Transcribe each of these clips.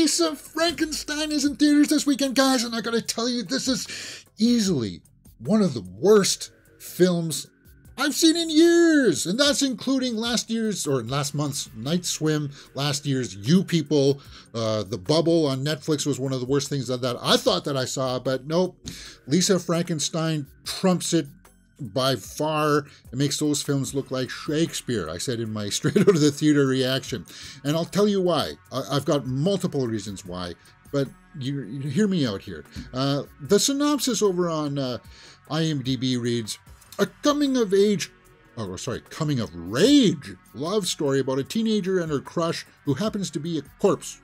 Lisa Frankenstein is in theaters this weekend, guys, and I gotta tell you, this is easily one of the worst films I've seen in years, and that's including last month's Night Swim, last year's You People, The Bubble on Netflix was one of the worst things that I thought that I saw, but nope, Lisa Frankenstein trumps it by far. It makes those films look like Shakespeare, I said in my straight out of the theater reaction, and I'll tell you why. I've got multiple reasons why, but you hear me out here. The synopsis over on IMDb reads, a coming of rage love story about a teenager and her crush who happens to be a corpse.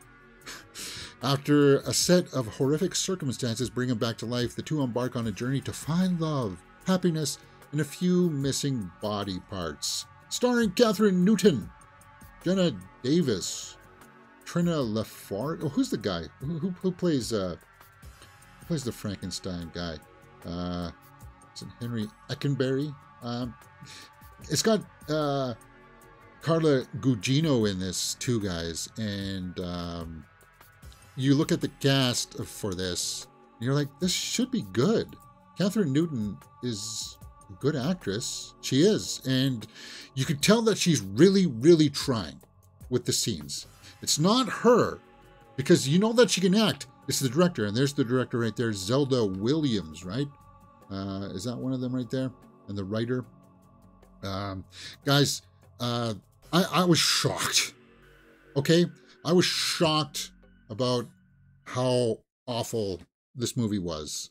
After a set of horrific circumstances bring him back to life, the two embark on a journey to find love, happiness, and a few missing body parts. Starring Kathryn Newton, Jenna Davis, Trina LaForge. Oh, who's the guy? Who plays the Frankenstein guy? Is it Henry Eckenberry? It's got Carla Gugino in this too, guys. And you look at the cast for this, and you're like, this should be good. Kathryn Newton is a good actress. She is. And you could tell that she's really, really trying with the scenes. It's not her, because you know that she can act. It's the director, and there's the director right there, Zelda Williams, right? Is that one of them right there? And the writer? Guys, I was shocked. Okay? I was shocked about how awful this movie was.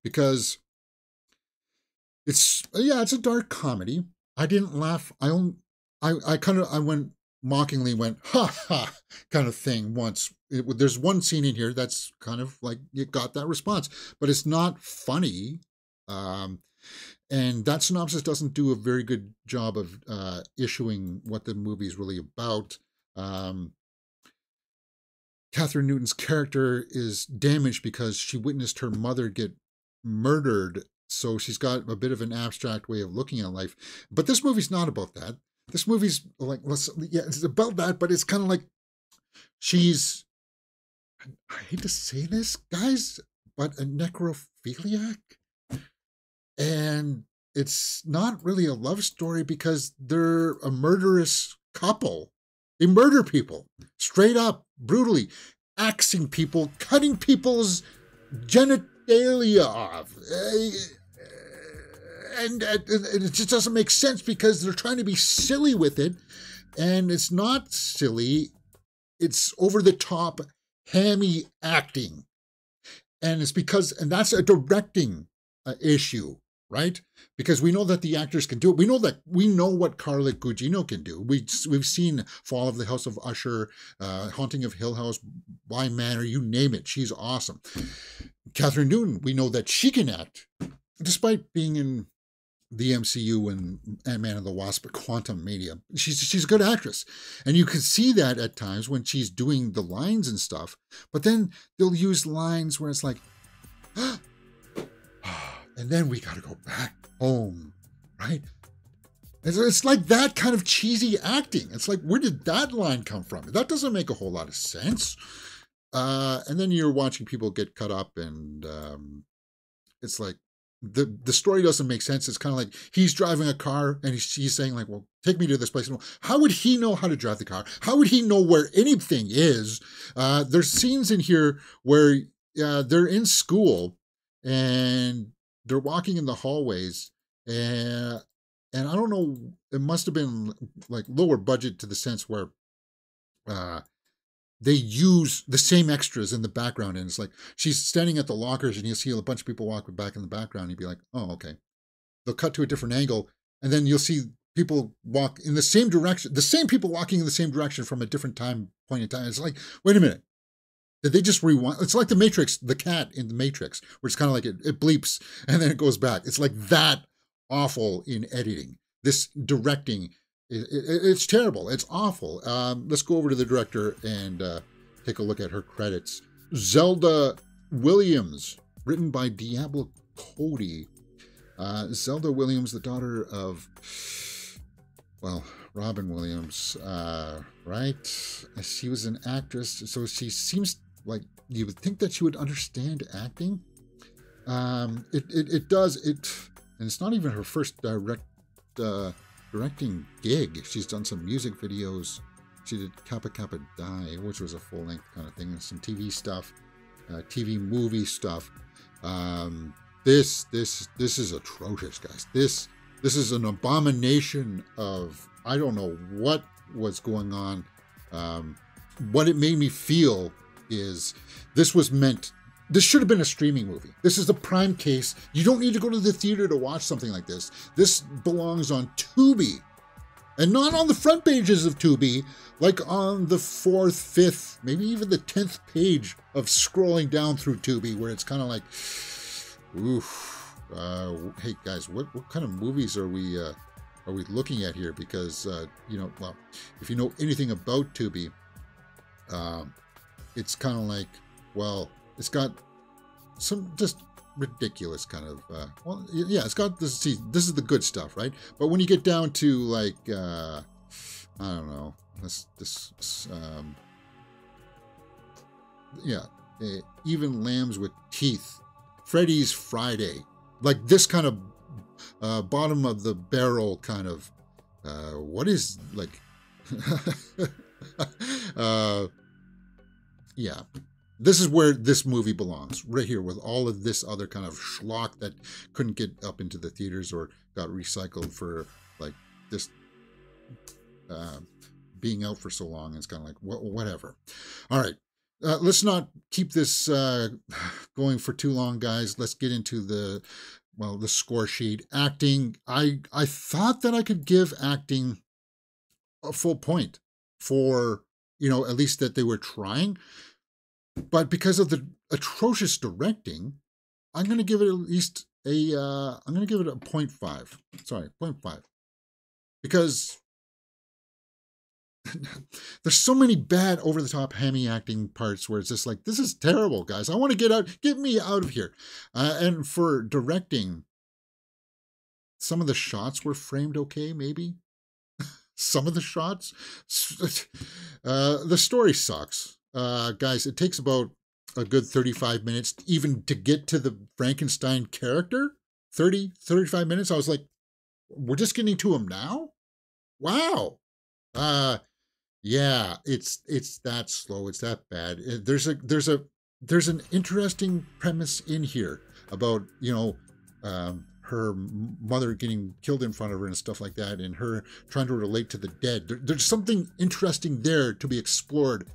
Because it's a dark comedy. I didn't laugh. I went mockingly went, ha ha, kind of thing once. There's one scene in here that's kind of like, you got that response, but it's not funny. And that synopsis doesn't do a very good job of issuing what the movie is really about. Kathryn Newton's character is damaged because she witnessed her mother get murdered, so she's got a bit of an abstract way of looking at life. But this movie's not about that. This movie's like, it's about that, but it's kind of like she's, I hate to say this, guys, but a necrophiliac. And it's not really a love story because they're a murderous couple. They murder people straight up, brutally, axing people, cutting people's genitalia off. And it just doesn't make sense because they're trying to be silly with it. And it's not silly. It's over the top, hammy acting. And it's because, and that's a directing issue, right? Because we know that the actors can do it. We know what Carla Gugino can do. We've seen Fall of the House of Usher, Haunting of Hill House, Bly Manor, you name it. She's awesome. Kathryn Newton, we know that she can act, despite being in the MCU and Ant-Man and the Wasp, Quantum Mania. She's a good actress. And you can see that at times when she's doing the lines and stuff. But then they'll use lines where it's like, and then we got to go back home, right? It's like that kind of cheesy acting. It's like, where did that line come from? That doesn't make a whole lot of sense. And then you're watching people get cut up, and it's like, the story doesn't make sense. It's kind of like he's driving a car and he's saying like, well, take me to this place. How would he know how to drive the car? How would he know where anything is? There's scenes in here where they're in school and they're walking in the hallways, and I don't know, it must have been like lower budget to the sense where they use the same extras in the background, and it's like she's standing at the lockers and you'll see a bunch of people walk back in the background and you'd be like, oh, okay. They'll cut to a different angle and then you'll see people walk in the same direction, the same people walking in the same direction from a different point in time. It's like, wait a minute. Did they just rewind? It's like the Matrix, the cat in the Matrix, where it's kind of like it bleeps and then it goes back. It's like that awful in editing. This directing, it's terrible. It's awful. Let's go over to the director and take a look at her credits. Zelda Williams, written by Diablo Cody. Zelda Williams, the daughter of, well, Robin Williams, right? She was an actress, so she seems like you would think that she would understand acting. It does, and it's not even her first directing gig. She's done some music videos. She did Kappa Kappa Die, which was a full-length kind of thing, and some TV stuff, TV movie stuff. This is atrocious, guys. This is an abomination of, I don't know what was going on. What it made me feel is this should have been a streaming movie. This is the prime case. You don't need to go to the theater to watch something like this. This belongs on Tubi. And not on the front pages of Tubi, like on the 4th, 5th, maybe even the 10th page of scrolling down through Tubi, where it's kind of like, oof. Hey guys, what kind of movies are we looking at here? Because well, if you know anything about Tubi, it's kind of like, well, it's got some just ridiculous kind of well, yeah, it's got this. See, this is the good stuff, right? But when you get down to like I don't know, even Lambs with Teeth, Freddy's Friday, like this kind of bottom of the barrel kind of what is like yeah. This is where this movie belongs, right here, with all of this other kind of schlock that couldn't get up into the theaters or got recycled for, like, just being out for so long. It's kind of like, whatever. All right, let's not keep this going for too long, guys. Let's get into the score sheet. Acting, I thought that I could give acting a full point for, at least that they were trying. But because of the atrocious directing, I'm going to give it at least a 0.5. Sorry, 0.5. Because there's so many bad over-the-top hammy acting parts where it's just like, this is terrible, guys. I want to get out. Get me out of here. And for directing, some of the shots were framed okay, maybe. Some of the shots. The story sucks. Guys, it takes about a good 35 minutes even to get to the Frankenstein character. 35 minutes. I was like, we're just getting to him now? Wow. Yeah, it's that slow. It's that bad. There's an interesting premise in here about, her mother getting killed in front of her and stuff like that, and her trying to relate to the dead. There's something interesting there to be explored.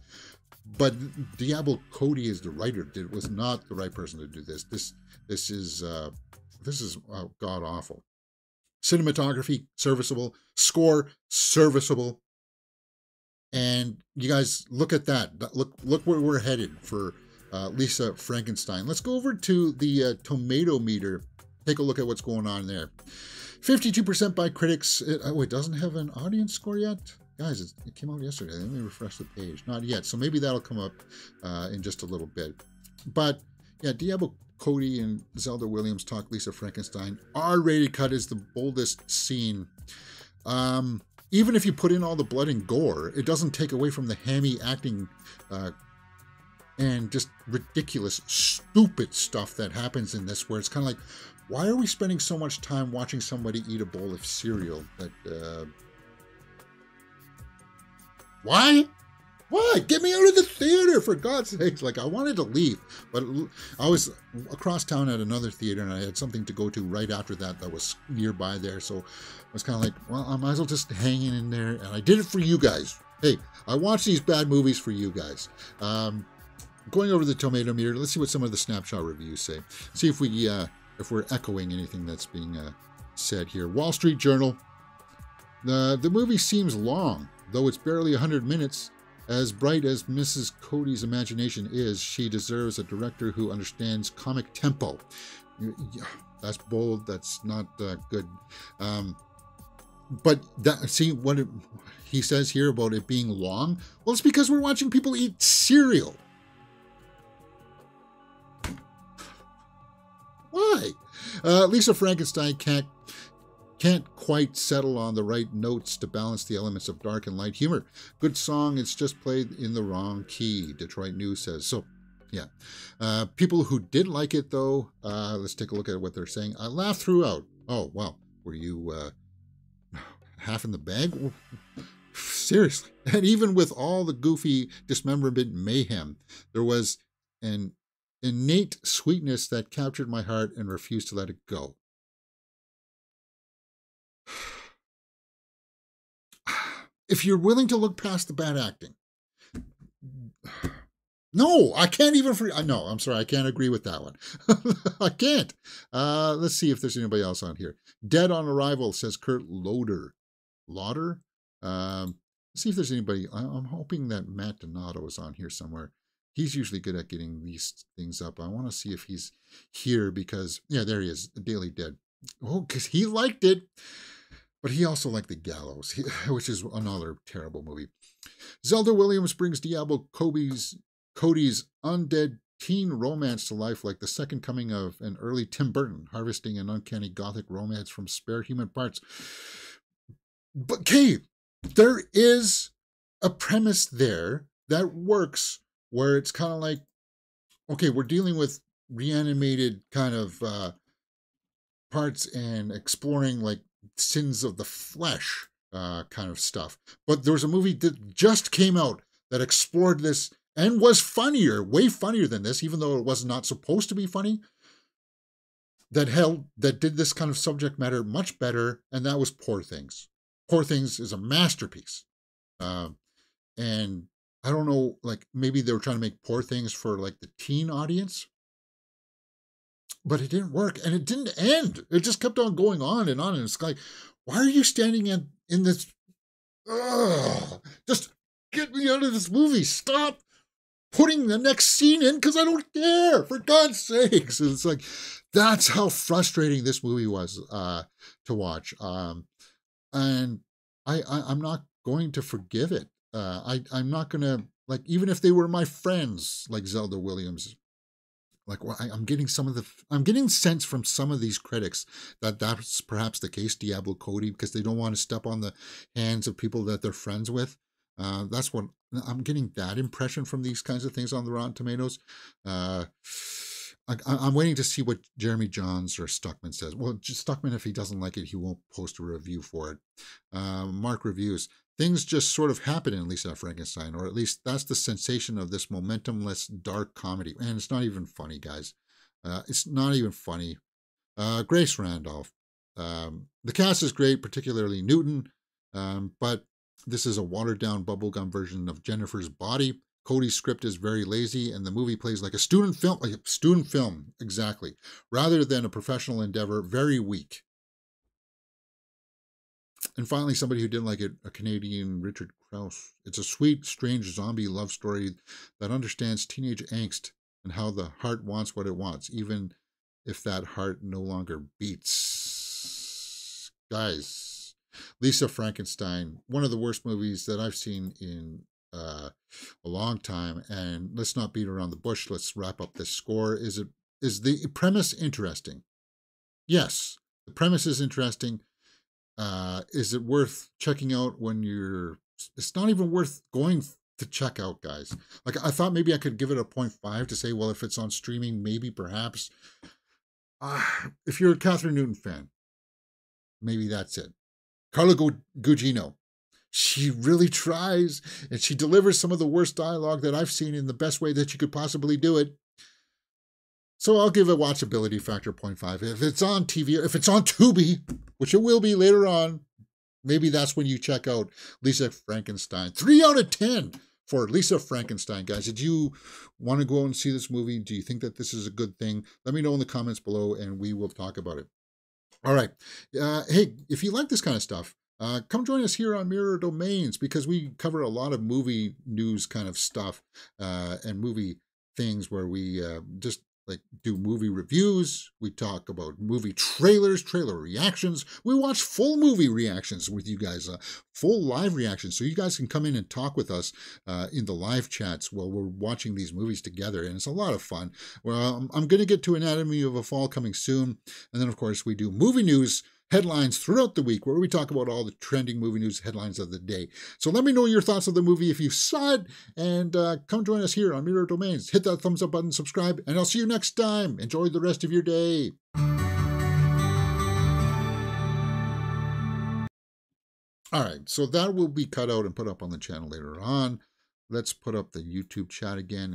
But Diablo Cody is the writer. Was not the right person to do this. This is god awful. Cinematography serviceable, score serviceable, and you guys look at that. Look where we're headed for Lisa Frankenstein. Let's go over to the tomato meter. Take a look at what's going on there. 52% by critics. It doesn't have an audience score yet. Guys, it came out yesterday. Let me refresh the page. Not yet. So maybe that'll come up in just a little bit. But yeah, Diablo Cody and Zelda Williams talk Lisa Frankenstein. R-rated cut is the boldest scene. Even if you put in all the blood and gore, it doesn't take away from the hammy acting and just ridiculous, stupid stuff that happens in this, where it's kind of like, why are we spending so much time watching somebody eat a bowl of cereal? Why? Get me out of the theater, for God's sakes. Like, I wanted to leave, but I was across town at another theater, and I had something to go to right after that was nearby there. So I was kind of like, well, I might as well just hang in there. And I did it for you guys. Hey, I watch these bad movies for you guys. Going over the tomato meter, let's see what some of the snapshot reviews say. See if we're echoing anything that's being said here. Wall Street Journal. The movie seems long, though it's barely 100 minutes. As bright as Mrs. Cody's imagination is, she deserves a director who understands comic tempo. That's bold. That's not good. But see what he says here about it being long? Well, it's because we're watching people eat cereal. Why? Lisa Frankenstein can't Can't quite settle on the right notes to balance the elements of dark and light humor. Good song, it's just played in the wrong key, Detroit News says. So, yeah. People who did like it, though, let's take a look at what they're saying. I laughed throughout. Oh, well, were you half in the bag? Seriously. And even with all the goofy dismemberment mayhem, there was an innate sweetness that captured my heart and refused to let it go. If you're willing to look past the bad acting, no, I can't even. No, I'm sorry, I can't agree with that one. I can't. Let's see if there's anybody else on here. Dead on Arrival says Kurt Lauder. Let's see if there's anybody. I'm hoping that Matt Donato is on here somewhere. He's usually good at getting these things up. I want to see if he's here because, yeah, there he is, Daily Dead. Oh, because he liked it. But he also liked The Gallows, which is another terrible movie. Zelda Williams brings Diablo Cody's undead teen romance to life like the second coming of an early Tim Burton, harvesting an uncanny gothic romance from spare human parts. But, Kay, there is a premise there that works where it's kind of like, okay, we're dealing with reanimated kind of parts and exploring like sins of the flesh kind of stuff. But there was a movie that just came out that explored this and was funnier, way funnier than this, even though it was not supposed to be funny, that did this kind of subject matter much better, and that was Poor Things. Poor Things is a masterpiece. And I don't know, like maybe they were trying to make Poor Things for like the teen audience, but it didn't work, and it didn't end. It just kept on going on, and it's like, why are you standing in this? Just get me out of this movie. Stop putting the next scene in because I don't care, for God's sakes. And it's like, that's how frustrating this movie was to watch. And I'm not going to forgive it. I'm not going to, like, even if they were my friends, like Zelda Williams, like, well, I'm getting sense from some of these critics that that's perhaps the case, Diablo Cody, because they don't want to step on the hands of people that they're friends with. That's what I'm getting, that impression from these kinds of things on the Rotten Tomatoes. I'm waiting to see what Jeremy Johns or Stuckman says. Well, Stuckman, if he doesn't like it, he won't post a review for it. Mark reviews. Things just sort of happen in Lisa Frankenstein, or at least that's the sensation of this momentumless, dark comedy. And it's not even funny, guys. It's not even funny. Grace Randolph. The cast is great, particularly Newton, but this is a watered-down bubblegum version of Jennifer's Body. Cody's script is very lazy, and the movie plays like a student film, exactly, rather than a professional endeavor, very weak. And finally, somebody who didn't like it, a Canadian Richard Krause. It's a sweet, strange zombie love story that understands teenage angst and how the heart wants what it wants, even if that heart no longer beats. Guys, Lisa Frankenstein, one of the worst movies that I've seen in a long time. And let's not beat around the bush. Let's wrap up this score. Is the premise interesting? Yes, the premise is interesting. Is it worth checking out when it's not even worth going to check out, guys. Like, I thought maybe I could give it a 0.5 to say, well, if it's on streaming, maybe, perhaps. If you're a Kathryn Newton fan, maybe that's it. Carla Gugino. She really tries, and she delivers some of the worst dialogue that I've seen in the best way that you could possibly do it. So I'll give a watchability factor 0.5. If it's on TV, if it's on Tubi, which it will be later on, maybe that's when you check out Lisa Frankenstein. 3 out of 10 for Lisa Frankenstein, guys. Did you want to go and see this movie? Do you think that this is a good thing? Let me know in the comments below, and we will talk about it. All right. Hey, if you like this kind of stuff, come join us here on Mirror Domains, because we cover a lot of movie news kind of stuff and movie things where we just like do movie reviews. We talk about movie trailers, trailer reactions. We watch full movie reactions with you guys, full live reactions. So you guys can come in and talk with us in the live chats while we're watching these movies together. And it's a lot of fun. Well, I'm going to get to Anatomy of a Fall coming soon. And then, of course, we do movie news headlines throughout the week, where we talk about all the trending movie news headlines of the day. So let me know your thoughts of the movie if you saw it, and come join us here on Mirror Domains. Hit that thumbs up button, subscribe, and I'll see you next time. Enjoy the rest of your day. All right, so that will be cut out and put up on the channel later on. Let's put up the YouTube chat again.